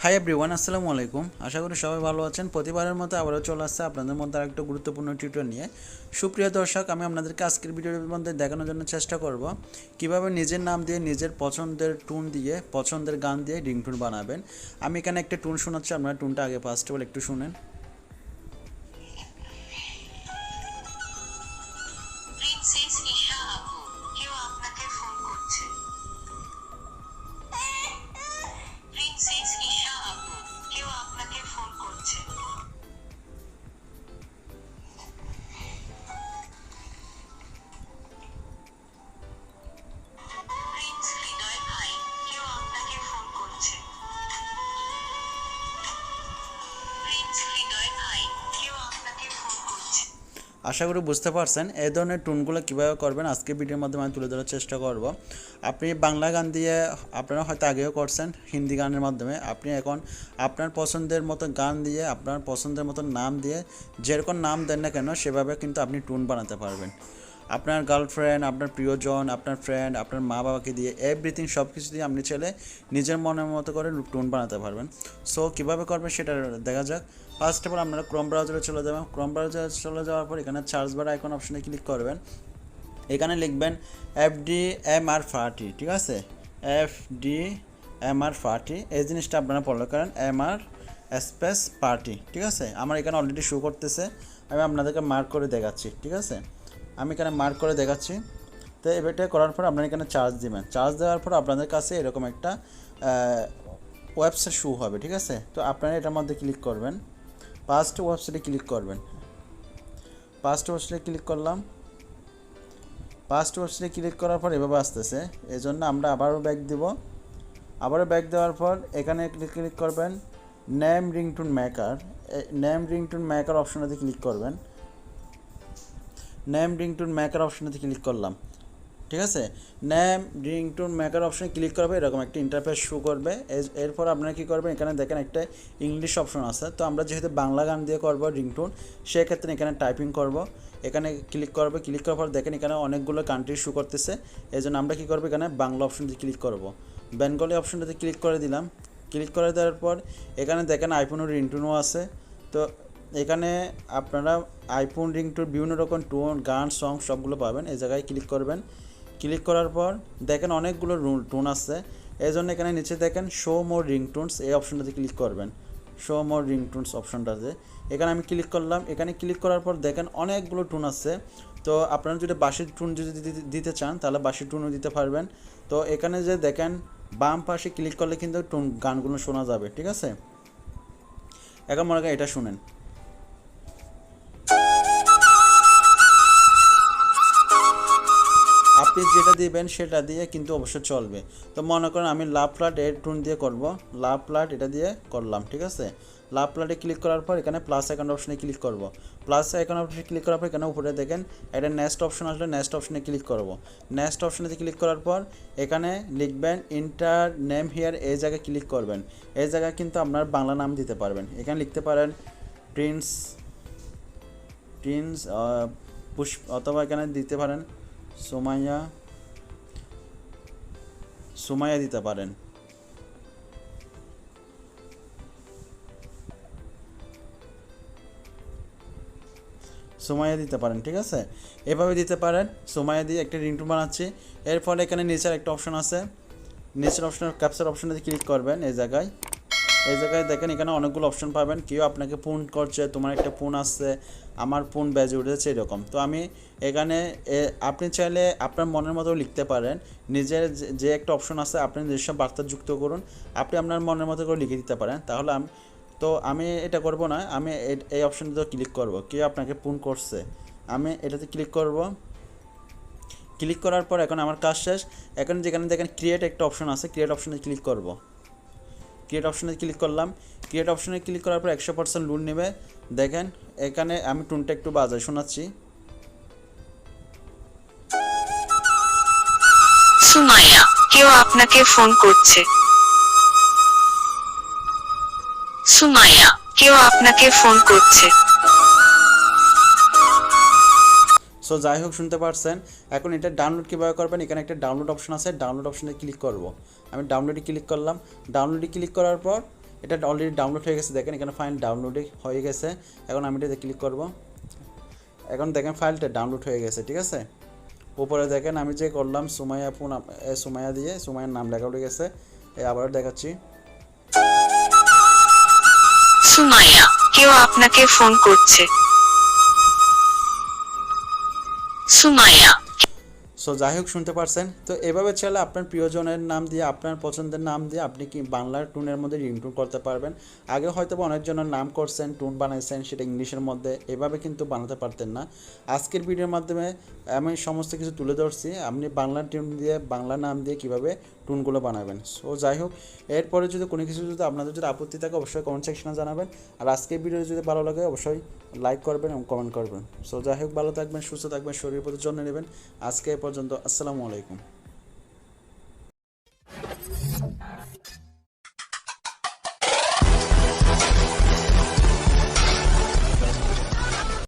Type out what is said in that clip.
Hi everyone, আসসালামু আলাইকুম। আশা করি সবাই ভালো আছেন। প্রতিবারের মতো আবারও চলে আসছে আপনাদের মধ্যে আরেকটা গুরুত্বপূর্ণ টিউটোরিয়াল নিয়ে। সুপ্রিয় দর্শক, আমি আপনাদেরকে আজকের ভিডিওর মধ্যে দেখানোর জন্য চেষ্টা করব কিভাবে নিজের নাম দিয়ে, নিজের পছন্দের টুন দিয়ে, পছন্দের গান দিয়ে রিংটোন বানাবেন। আমি এখানে একটা টুন শোনাচ্ছি, আপনারা টুনটা আগে ফার্স্ট অফ অল একটু শুনেন। আশা করি বুঝতে পারছেন এই ধরনের টুনগুলো কীভাবে করবেন আজকে ভিডিওর মাধ্যমে আমি তুলে ধরার চেষ্টা করব। আপনি বাংলা গান দিয়ে আপনারা হয়তো আগেও করছেন, হিন্দি গানের মাধ্যমে আপনি এখন আপনার পছন্দের মতো গান দিয়ে, আপনার পছন্দের মতো নাম দিয়ে, যেরকম নাম দেন না কেন সেভাবে কিন্তু আপনি টুন বানাতে পারবেন। আপনার গার্লফ্রেন্ড, আপনার প্রিয়জন, আপনার ফ্রেন্ড, আপনার মা বাবাকে দিয়ে এভরিথিং সব কিছু দিয়ে আপনি চাইলে নিজের মনের মতো করে টুন বানাতে পারবেন। সো কীভাবে করবেন সেটা দেখা যাক। ফার্স্ট অফ অল আপনারা ক্রোম ব্রাউজারে চলে যাবেন। ক্রোম ব্রাউজারে চলে যাওয়ার পর এখানে সার্চ বার আইকন অপশনে ক্লিক করবেন। এখানে লিখবেন FDMR40, ঠিক আছে? FDMR40 এই জিনিসটা আপনারা ফলো করেন, MR স্পেস পার্টি, ঠিক আছে? আমার এখানে অলরেডি শো করতেছে, আমি আপনাদেরকে মার্ক করে দেখাচ্ছি, ঠিক আছে? আমি এখানে মার্ক করে দেখাচ্ছি। তো এটা করার পর আপনারা এখানে চার্জ দিবেন। চার্জ দেওয়ার পর আপনাদের কাছে এরকম একটা ওয়েবসাইট শো হবে, ঠিক আছে? তো আপনারা এটার মধ্যে ক্লিক করবেন, ফার্স্ট ওয়েবসাইটে ক্লিক করবেন। ফার্স্ট ওয়েবসাইটে ক্লিক করলাম। ফার্স্ট ওয়েবসাইটে ক্লিক করার পর এভাবে আসতেছে, এই জন্য আমরা আবারও ব্যাক দিব। আবারও ব্যাক দেওয়ার পর এখানে ক্লিক করবেন name ringtone maker. Name ringtone maker অপশনটাতে ক্লিক করবেন। নেম রিংটোন মেকার অপশনটাতে ক্লিক করলাম, ঠিক আছে? নেম রিংটোন মেকার অপশনে ক্লিক করবে, এরকম একটা ইন্টারফেস শো করবে। এরপর আপনারা কী করবেন, এখানে দেখেন একটা ইংলিশ অপশন আছে। তো আমরা যেহেতু বাংলা গান দিয়ে করব রিংটোন, সেক্ষেত্রে এখানে টাইপিং করব। এখানে ক্লিক করবে, ক্লিক করার পর দেখেন এখানে অনেকগুলো কান্ট্রি শো করতেছে। এই জন্য আমরা কী করবো, এখানে বাংলা অপশনটি ক্লিক করব। বেঙ্গলি অপশনটাতে ক্লিক করে দিলাম। ক্লিক করে দেওয়ার পর এখানে দেখেন আইফোনের রিংটোনও আছে। তো এখানে আপনারা আইফোন রিংটোন বিভিন্ন রকম টোন, গান, সং সবগুলো পাবেন। এই জায়গায় ক্লিক করবেন। ক্লিক করার পর দেখেন অনেকগুলো টোন আছে। এই জন্য এখানে নিচে দেখেন শো মোর রিংটোনস, এই অপশনটাতে ক্লিক করবেন। শো মোর রিংটোনস অপশনটাতে এখানে আমি ক্লিক করলাম। এখানে ক্লিক করার পর দেখেন অনেকগুলো টোন আছে। তো আপনারা যদি বাঁশির টুন যদি দিতে চান তাহলে বাঁশির টুনও দিতে পারবেন। তো এখানে যে দেখেন বাম পাশে ক্লিক করলে কিন্তু টুন গানগুলো শোনা যাবে, ঠিক আছে? এখন মনে করেন এটা শুনেন। আপনি যেটা দিবেন সেটা দিয়ে কিন্তু অবশ্যই চলবে। তো মনে করেন আমি লাভ প্লাট এর টুন দিয়ে করব, লাভ প্লাট এটা দিয়ে করলাম, ঠিক আছে? লাভ প্লাটে ক্লিক করার পর এখানে প্লাস আইকন অপশনে ক্লিক করব। প্লাস আইকন অপশনে ক্লিক করার পর এখানে উপরে দেখেন একটা নেক্সট অপশন আসলে নেক্সট অপশনে ক্লিক করব। নেক্সট অপশনে ক্লিক করার পর এখানে লিখবেন ইন্টার নেম হিয়ার, এই জায়গায় ক্লিক করবেন। এই জায়গায় কিন্তু আপনার বাংলা নাম দিতে পারবেন। এখানে লিখতে পারেন প্রিন্স প্রিন্স অথবা এখানে দিতে পারেন সুমাইয়া, সুমাইয়া দিতে পারেন। সুমাইয়া দিতে পারেন, ঠিক আছে? এভাবে দিতে পারেন। সুমাইয়া দিয়ে একটা রিংটোন বানাচ্ছি। এর ফলে এখানে নিচের একটা অপশন আছে, নিচের অপশনের ক্যাপচার অপশনটাতে ক্লিক করবেন। এই জায়গায় দেখেন এখানে অনেকগুলো অপশন পাবেন। কেউ আপনাকে ফোন করছে, তোমার একটা ফোন আসছে, আমার ফোন বেজে উঠেছে, এরকম। তো আমি এখানে আপনি চাইলে আপনার মনের মতো লিখতে পারেন। নিজের যে একটা অপশন আছে আপনি নিজস্ব বার্তা যুক্ত করুন, আপনি আপনার মনের মতো করে লিখে দিতে পারেন। তাহলে আমি এটা করব না, আমি এই অপশনটাতে ক্লিক করব। কেউ আপনাকে ফোন করছে, আমি এটাতে ক্লিক করব। ক্লিক করার পর এখন আমার কাজ শেষ। এখন যেখানে দেখেন ক্রিয়েট একটা অপশন আছে, ক্রিয়েট অপশনে ক্লিক করব। ক্রিয়েট অপশনে ক্লিক করলাম। ক্রিয়েট অপশনে ক্লিক করার পর 100% লোড নেবে। দেখেন এখানে আমি টুনটা একটু বাজায় শোনাচ্ছি। সুমাইয়া, কেউ আপনাকে ফোন করছে। সুমাইয়া, কেউ আপনাকে ফোন করছে। সো যাই হোক, শুনতে পারছেন। এখন এটা ডাউনলোড কীভাবে করবেন, এখানে একটা ডাউনলোড অপশন আছে, ডাউনলোড অপশনে ক্লিক করব। আমি ডাউনলোডে ক্লিক করলাম। ডাউনলোডে ক্লিক করার পর এটা অলরেডি ডাউনলোড হয়ে গেছে, দেখেন এখানে ফাইল ডাউনলোড হয়ে গেছে। এখন আমি এটাতে ক্লিক করব। এখন দেখেন ফাইলটা ডাউনলোড হয়ে গেছে, ঠিক আছে। উপরে দেখেন আমি যে করলাম সুমাইয়া আপু নাম, সুমাইয়া দিয়ে সুমাইয়ার নাম লেখা উঠে গেছে। আবার দেখাচ্ছি, সুমাইয়া, কেউ আপনাকে ফোন করছে। সুমাইয়া। সো যাই হোক শুনতে পারছেন। তো এভাবে চাইলে আপনার প্রিয়জনের নাম দিয়ে, আপনার পছন্দের নাম দিয়ে আপনি কি বাংলার টুনের মধ্যে রিংটোন করতে পারবেন। আগে হয়তো অনেকজনের নাম করছেন, টুন বানাইছেন, সেটা ইংলিশের মধ্যে, এভাবে কিন্তু বানাতে পারতেন না। আজকের ভিডিওর মাধ্যমে আমি সমস্ত কিছু তুলে ধরছি, আপনি বাংলা টুন দিয়ে, বাংলা নাম দিয়ে কীভাবে টুনগুলো বানাবেন। সো যাই হোক, এরপরে যদি কোনো কিছু যদি আপনাদের যদি আপত্তি থাকে অবশ্যই কমেন্ট সেকশনে জানাবেন। আর আজকের ভিডিও যদি ভালো লাগে অবশ্যই লাইক করবেন এবং কমেন্ট করবেন। সো যাই হোক, ভালো থাকবেন, সুস্থ থাকবেন, শরীর প্রতি যত্ন নেবেন। আজকে এ পর্যন্ত, আসসালামু আলাইকুম।